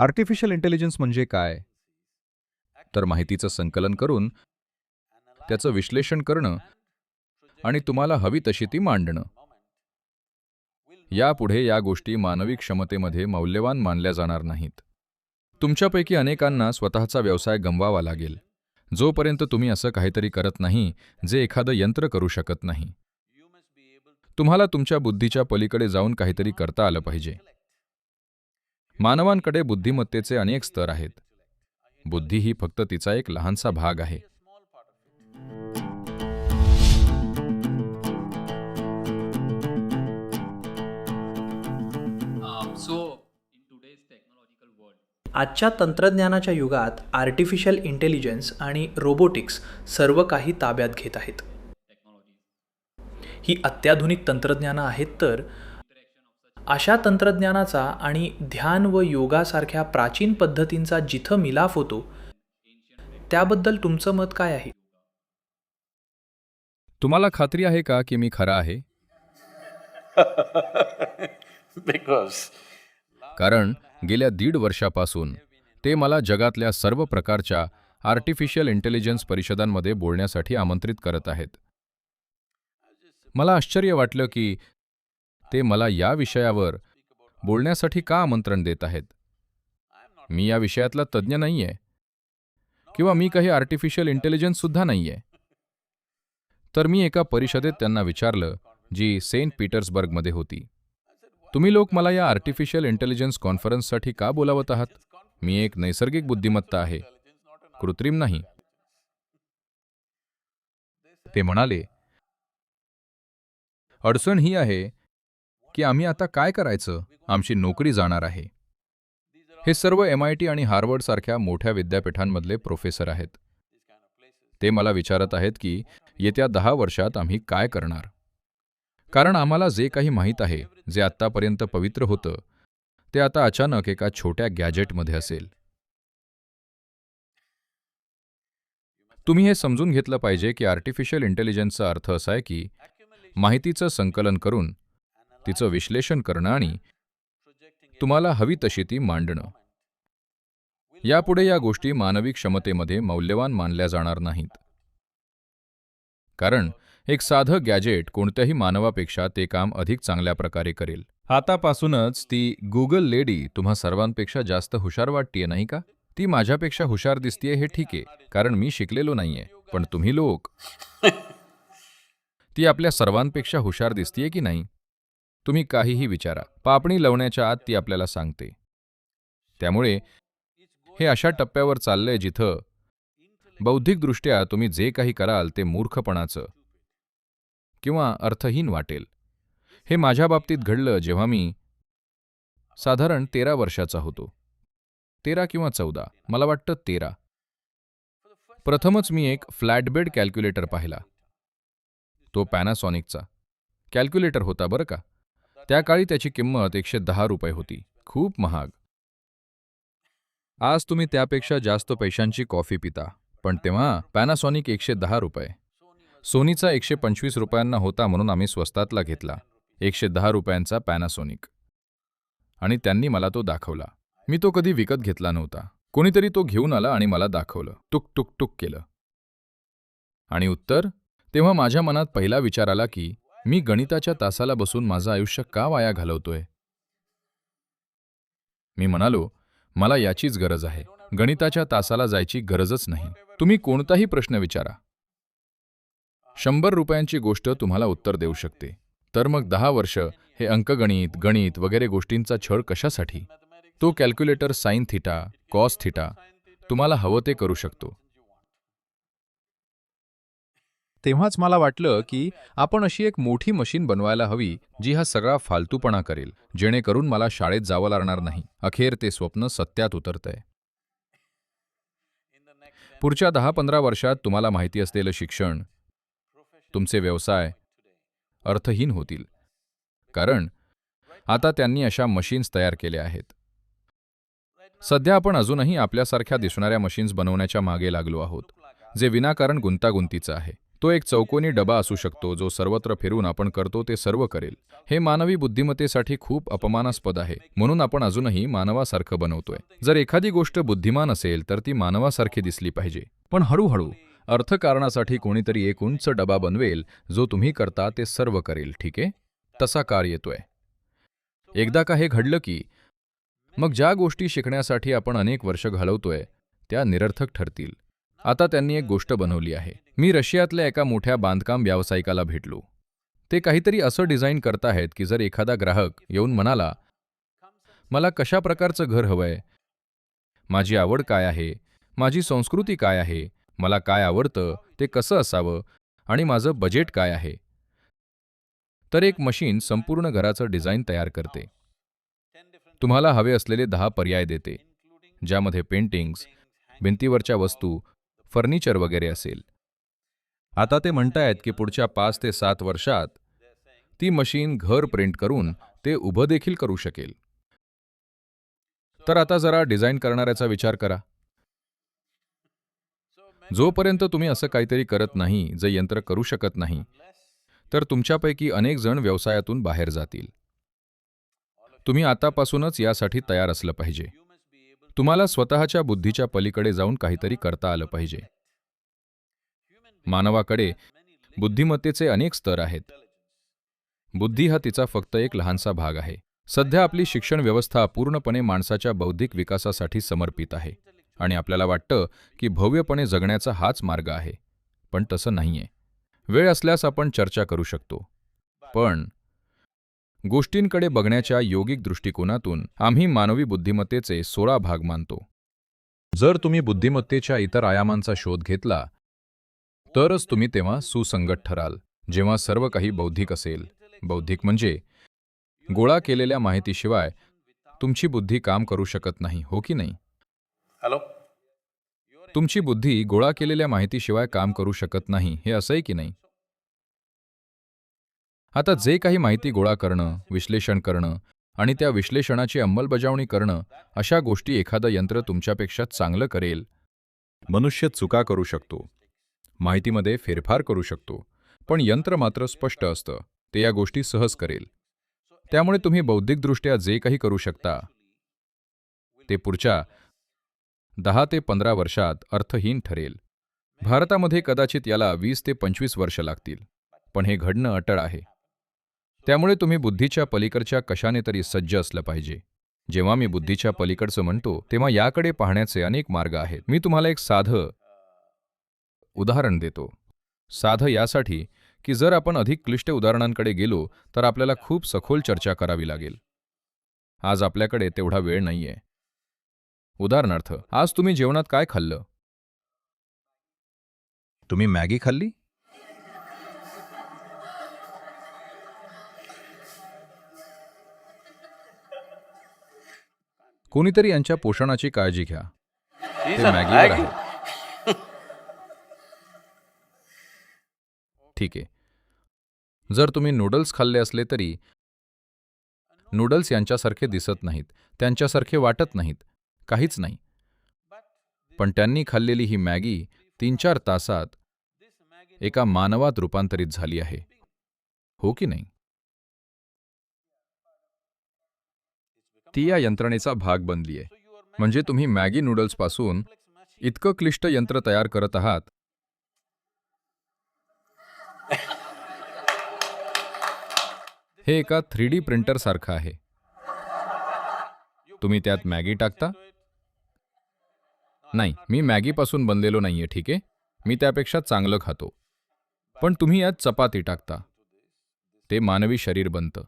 Artificial intelligence म्हणजे काय? तर माहितीचं संकलन करून त्याचं विश्लेषण करणं आणि तुम्हाला हवी तशी ती मांडणं. यापुढे या गोष्टी मानवी क्षमतेमध्ये मौल्यवान मानल्या जाणार नाहीत. तुमच्यापैकी अनेकांना स्वतःचा व्यवसाय गमवावा लागेल, जोपर्यंत तुम्ही असं काहीतरी करत नाही जे एखादं यंत्र करू शकत नाही. तुम्हाला तुमच्या बुद्धीच्या पलीकडे जाऊन काहीतरी करता आलं पाहिजे. मानवांकडे बुद्धिमत्तेचे अनेक स्तर आहेत. बुद्धी ही फक्त तिचा एक लहानसा भाग आहे. आजच्या तंत्रज्ञानाच्या युगात आर्टिफिशियल इंटेलिजन्स आणि रोबोटिक्स सर्व काही ताब्यात घेत आहेत. ही अत्याधुनिक तंत्रज्ञानं आहेत, तर अशा तंत्रज्ञानाचा आणि ध्यान व योगासारख्या प्राचीन पद्धतींचा जिथं मिलाफ होतो, त्याबद्दल तुमचं मत काय आहे? तुम्हाला खात्री आहे का की मी खरा आहे? Because कारण गेल्या 1.5 वर्षापासून ते मला जगातल्या सर्व प्रकारच्या आर्टिफिशियल इंटेलिजन्स परिषदांमध्ये बोलण्यासाठी आमंत्रित करत आहेत. मला आश्चर्य वाटलं की ते मला या विषयावर बोलण्यासाठी का आमंत्रण देत आहेत. मी या विषयातला तज्ज्ञ नाहीये किंवा मी काही आर्टिफिशियल इंटेलिजन्स सुद्धा नाहीये. तर मी एका परिषदेत त्यांना विचारलं, जी सेंट पीटर्सबर्गमध्ये होती, तुम्ही लोक मला या आर्टिफिशियल इंटेलिजन्स कॉन्फरन्ससाठी का बोलावत आहात? मी एक नैसर्गिक बुद्धिमत्ता आहे, कृत्रिम नाही. ते म्हणाले, अडचण ही आहे की आम्ही आता काय करायचं? आमची नोकरी जाणार आहे. हे सर्व MIT आणि हार्वर्ड सारख्या मोठ्या विद्यापीठांमधले प्रोफेसर आहेत. ते मला विचारत आहेत की येत्या 10 वर्षात आम्ही काय करणार? कारण आम्हाला जे काही माहीत आहे, जे आत्तापर्यंत पवित्र होतं, ते आता अचानक एका छोट्या गॅजेटमध्ये असेल. तुम्ही हे समजून घेतलं पाहिजे की आर्टिफिशियल इंटेलिजन्सचा अर्थ असा आहे की माहितीचं संकलन करून तिचं विश्लेषण करणं आणि तुम्हाला हवी तशी ती मांडणं. यापुढे या गोष्टी मानवी क्षमतेमध्ये मौल्यवान मानल्या जाणार नाहीत. कारण एक साधं गॅजेट कोणत्याही मानवापेक्षा ते काम अधिक चांगल्या प्रकारे करेल. आतापासूनच ती गुगल लेडी तुम्हा सर्वांपेक्षा जास्त हुशार वाटतेय, नाही का? ती माझ्यापेक्षा हुशार दिसतेय हे ठीक आहे, कारण मी शिकलेलो नाहीये. पण तुम्ही लोक, ती आपल्या सर्वांपेक्षा हुशार दिसतेय की नाही? तुम्ही काहीही विचारा, पापणी लावण्याच्या आत ती आपल्याला सांगते. त्यामुळे हे अशा टप्प्यावर चाललंय जिथं बौद्धिकदृष्ट्या तुम्ही जे काही कराल ते मूर्खपणाचं किंवा अर्थहीन वाटेल. हे माझ्या बाबतीत घडलं जेव्हा मी साधारण 13 वर्षाचा होतो. 13 किंवा 14, मला वाटतं 13. प्रथमच मी एक फ्लॅटबेड कॅल्क्युलेटर पाहिला. तो पॅनासॉनिकचा कॅल्क्युलेटर होता बरं का. त्या काळी त्याची किंमत ₹110 होती. खूप महाग. आज तुम्ही त्यापेक्षा जास्त पैशांची कॉफी पिता, पण तेव्हा पॅनासॉनिक ₹110. सोनीचा ₹125 होता, म्हणून आम्ही स्वस्तातला घेतला. ₹110चा पॅनासॉनिक. आणि त्यांनी मला तो दाखवला. मी तो कधी विकत घेतला नव्हता. कोणीतरी तो घेऊन आला आणि मला दाखवलं. टुक टुक टुक केलं. आणि उत्तर? तेव्हा माझ्या मनात पहिला विचार आला की मी गणिताच्या तासाला बसून माझं आयुष्य का वाया घालवतोय? मी म्हणालो, मला याचीच गरज आहे. गणिताच्या तासाला जायची गरजच नाही. तुम्ही कोणताही प्रश्न विचारा, ₹100ची गोष्ट तुम्हाला उत्तर देऊ शकते. तर मग 10 वर्ष हे अंकगणित, गणित वगैरे गोष्टींचा छळ कशासाठी? तो calculator sine theta, cos theta, तुम्हाला हवं ते करू शकतो. तेव्हाच मला वाटलं की आपण अशी एक मोठी मशीन बनवायला हवी जी हा सगळा फालतूपणा करेल, जेणेकरून मला शाळेत जावं लागणार नाही. अखेर ते स्वप्न सत्यात उतरतंय. पुढच्या 10-15 वर्षात तुम्हाला माहिती असलेलं शिक्षण, तुमचे व्यवसाय अर्थहीन होतील. कारण आता त्यांनी अशा मशीन्स तयार केल्या आहेत. सध्या आपण अजूनही आपल्यासारख्या दिसणाऱ्या मशीन्स बनवण्याच्या मागे लागलो आहोत, जे विनाकारण गुंतागुंतीचं आहे. तो एक चौकोनी डबा असू शकतो जो सर्वत्र फिरून आपण करतो ते सर्व करेल. हे मानवी बुद्धिमत्तेसाठी खूप अपमानास्पद आहे. म्हणून आपण अजूनही मानवासारखं बनवतोय. जर एखादी गोष्ट बुद्धिमान असेल तर ती मानवासारखी दिसली पाहिजे. पण हळूहळू अर्थकारणासाठी कोणीतरी एक उंच डबा बनवेल जो तुम्ही करता ते सर्व करेल. ठीक आहे? तसा काळ येतोय. एकदा का हे घडलं की मग ज्या गोष्टी शिकण्यासाठी आपण अनेक वर्ष घालवतोय त्या निरर्थक ठरतील. आता त्यांनी एक गोष्ट बनवली आहे. मी रशियातल्या एका मोठ्या बांधकाम व्यावसायिकाला भेटलो. ते काहीतरी असं डिझाईन करताहेत की जर एखादा ग्राहक येऊन म्हणाला, मला कशा प्रकारचं घर हवंय, माझी आवड काय आहे, माझी संस्कृती काय आहे, मला काय आवडतं, ते कसं असावं आणि माझं बजेट काय आहे, तर एक मशीन संपूर्ण घराचं डिझाईन तयार करते. तुम्हाला हवे असलेले 10 पर्याय देते, ज्यामध्ये पेंटिंग्स, भिंतीवरच्या वस्तू, फर्निचर वगैरे असेल. आता ते म्हणतायत की पुढच्या 5 ते 7 वर्षात ती मशीन घर प्रिंट करून ते उभं देखील करू शकेल. तर आता जरा डिझाईन करणाऱ्याचा विचार करा. जोपर्यंत तुम्ही असं काहीतरी करत नाही जे यंत्र करू शकत नाही, तर तुमच्यापैकी अनेक जण व्यवसायातून बाहेर जातील. तुम्ही आतापासूनच यासाठी तयार असलं पाहिजे. तुम्हाला स्वतःच्या बुद्धीच्या पलीकडे जाऊन काहीतरी करता आलं पाहिजे. मानवाकडे बुद्धिमत्तेचे अनेक स्तर आहेत. बुद्धी हा तिचा फक्त एक लहानसा भाग आहे. सध्या आपली शिक्षण व्यवस्था पूर्णपणे माणसाच्या बौद्धिक विकासासाठी समर्पित आहे आणि आपल्याला वाटतं की भव्यपणे जगण्याचा हाच मार्ग आहे. पण तसं नाहीये. वेळ असल्यास आपण चर्चा करू शकतो. पण गोष्टींकडे बघण्याच्या योगिक दृष्टिकोनातून आम्ही मानवी बुद्धिमत्तेचे 16 भाग मानतो. जर तुम्ही बुद्धिमत्तेच्या इतर आयामांचा शोध घेतला तरच तुम्ही तेव्हा सुसंगत ठराल. जेव्हा सर्व काही बौद्धिक असेल, बौद्धिक म्हणजे गोळा केलेल्या माहितीशिवाय तुमची बुद्धी काम करू शकत नाही, हो की नाही? Hello? तुमची बुद्धी गोळा केलेल्या माहितीशिवाय काम करू शकत नाही, हे असंय की नाही? आता जे काही माहिती गोळा करणं, विश्लेषण करणं आणि त्या विश्लेषणाची अंमलबजावणी करणं, अशा गोष्टी एखादं यंत्र तुमच्यापेक्षा चांगलं करेल. मनुष्य चुका करू शकतो, माहितीमध्ये फेरफार करू शकतो, पण यंत्र मात्र स्पष्ट असतं. ते या गोष्टी सहज करेल. त्यामुळे तुम्ही बौद्धिकदृष्ट्या जे काही करू शकता ते पुढच्या 10 ते 15 वर्षात अर्थहीन ठरेल. भारतामध्ये कदाचित याला 20 ते 25 वर्ष लागतील, पण हे घडणं अटळ आहे. त्यामुळे तुम्ही बुद्धीच्या पलीकडच्या कशाने तरी सज्ज असलं पाहिजे. जेव्हा मी बुद्धीच्या पलीकडचं म्हणतो तेव्हा याकडे पाहण्याचे अनेक मार्ग आहेत. मी तुम्हाला एक साधं उदाहरण देतो. साधं यासाठी की जर आपण अधिक क्लिष्ट उदाहरणांकडे गेलो तर आपल्याला खूप सखोल चर्चा करावी लागेल. आज आपल्याकडे तेवढा वेळ नाहीये. उदाहरणार्थ, आज तुम्ही जेवणात काय खाल्लं? तुम्ही मॅगी खाल्ली? कोणीतरी यांच्या पोषणाची काळजी घ्या. He's ते a मॅगीवर Maggie. आहे. ठीक आहे. जर तुम्ही नूडल्स खाल्ले असले तरी नूडल्स यांच्यासारखे दिसत नाहीत, त्यांच्यासारखे वाटत नाहीत, काहीच नाही. पण त्यांनी खाल्लेली ही मॅगी 3-4 तासात एका मानवात रूपांतरित झाली आहे, हो की नाही? ती या यंत्रणेचा भाग बनली आहे. म्हणजे तुम्ही मॅगी नूडल्सपासून इतकं क्लिष्ट यंत्र तयार करत आहात. हे एका 3D प्रिंटर सारखं आहे. तुम्ही त्यात मॅगी टाकता? नाही, मी मॅगीपासून बनलेलो नाहीये, ठीक आहे? मी त्यापेक्षा चांगलं खातो. पण तुम्ही यात चपाती टाकता. ते मानवी शरीर बनतं.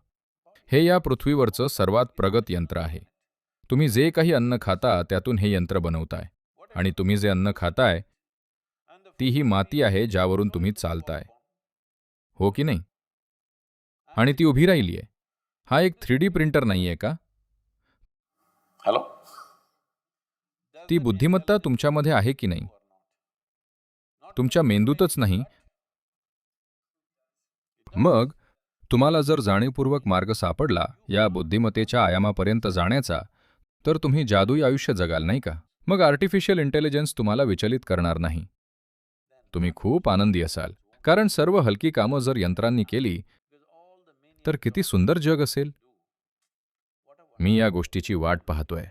हे या पृथ्वीवरचं सर्वात प्रगत यंत्र आहे. तुम्ही जे काही अन्न खाता त्यातून हे यंत्र बनवताय. आणि तुम्ही जे अन्न खाताय ती ही माती आहे ज्यावरून तुम्ही चालताय, हो की नाही? आणि ती उभी राहिली आहे. हा एक 3D प्रिंटर नाहीये का? Hello? ती बुद्धिमत्ता तुमच्यामध्ये आहे की नाही? तुमच्या मेंदूतच नाही. मग तुम्हाला जर जाणीवपूर्वक मार्ग सापडला या बुद्धिमत्तेच्या आयामापर्यंत जाण्याचा, तर तुम्ही जादुई आयुष्य जगाल, नाही का? मग आर्टिफिशियल इंटेलिजन्स तुम्हाला विचलित करणार नाही. तुम्ही खूप आनंदी असाल. कारण सर्व हलकी कामं जर यंत्रांनी केली तर किती सुंदर जग असेल. मी या गोष्टीची वाट पाहतोय.